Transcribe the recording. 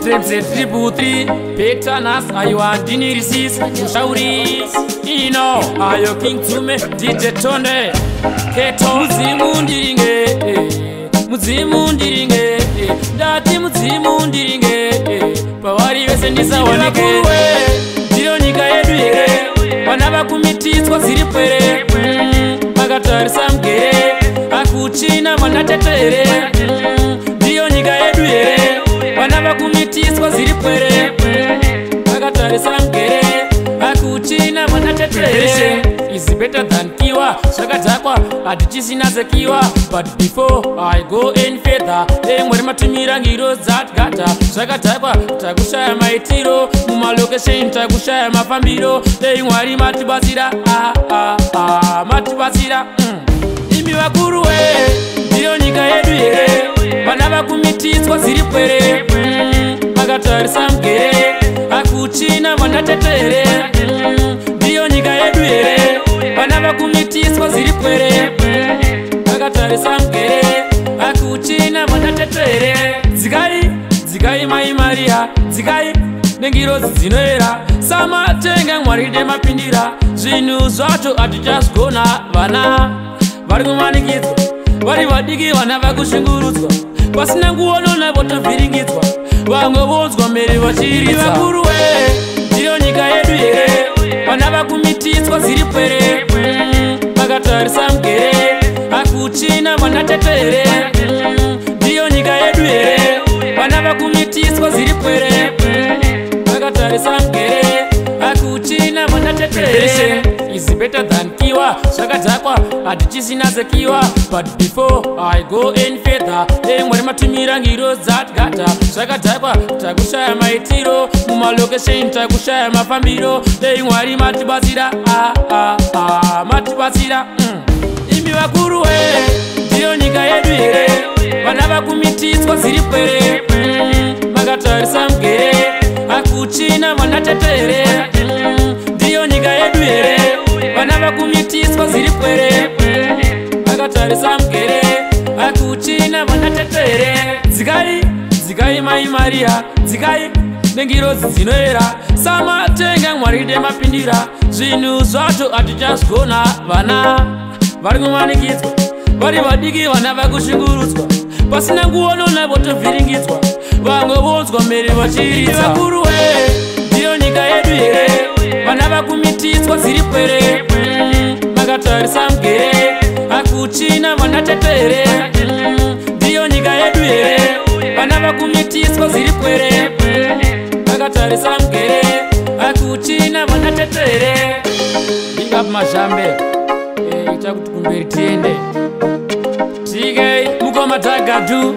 Tremse triple three, Petanas, Iowa, Dinirisis, Shauri, Ino, Ayo King Tume, DJ Tone, Keto, Muzimundiringe, Muzimundiringe, Dati Muzimundiringe, Pawari Vesendisa Wanekuwe, Dironika Edwige, Wanaba Kumititwa Ziripere, Magatari Samgere, Akuchina Manatetere, Dironika Edwige, Wanaba Kumititwa Ziripere, Magatari Samgere, Akuchina Manatetere. Is better than Kiwa, Shakatakwa, Adichisina Sekiwa. But before I go in further, then when Matumira Giro that gata, Shakatakwa, Tagushaya Maitiro, Muma location, Tagushaya Mafambiro, then Wari Matibasira, Matibasira, Imiwakuru, Dionika Edwige, Wanaba Kumititwa Ziripere, Magatari Samgere, Akuchina Manatetere, Dionika Edwige, Wanaba Kumititwa Ziripere, Magatari Samgere, Akuchina Manatetere. Zigai Mai Maria, Zigai Nengiro Zinoera, Sama Tenga Maride Mapindira, Zinu Zato Atijas Gona, Vana, Vargumanikizo, Varivadigi, Wanaba Kushinguruzwa, Wasinanguano Naboto Viringitwa, Wango Wozwa Meri Wachiri Wakurue, Dionika Edwige, Wanaba Kumititwa Ziripere, Magatari Samgere, Akuchina Manatetere, Dionika Edwige, Wanaba Kumititwa Ziripere, Magatari Samgere, Akuchina Manatetere. Is better than Kiwa, Shakatakwa, Adichisina Sekiwa. But before I go in further, then when Matumira Giro that gata, Shakatakwa, Tagushaya Maitiro, Muma location, Tagushaya Mafambiro, then Wari Matibasira, Matibasira, Imiwakuru, Dionika Edwige, Wanaba Kumititwa Ziripere, Magatari Samgere, Akuchina Manatetere, Dionika Edwige, Wanaba Kumititwa Ziripere, Magatari Samgere, Akuchina Manatetere. Zigai Mai Maria, Zigai Nengiro Zinoera, Sama Tenga Maride Mapindira, Zinu Zato Atijas Gona, Vana, Vargumanikizo, Varivadigi, Wanaba Kushinguruzwa, Pasinanguano Naboto Viringitwa, Wango Wozwa Meri Wachiri Wakurue, Dionika Edwige, Wanaba Kumititwa Ziripere, Magatari Samgere, Akuchina Manatetere, Dionika Edwige, Wanaba Kumititwa Ziripere, Magatari Samgere, Akuchina Manatetere. Big up Mashambe, Itakutukumberi tiende, Tige Mukoma Tagadu.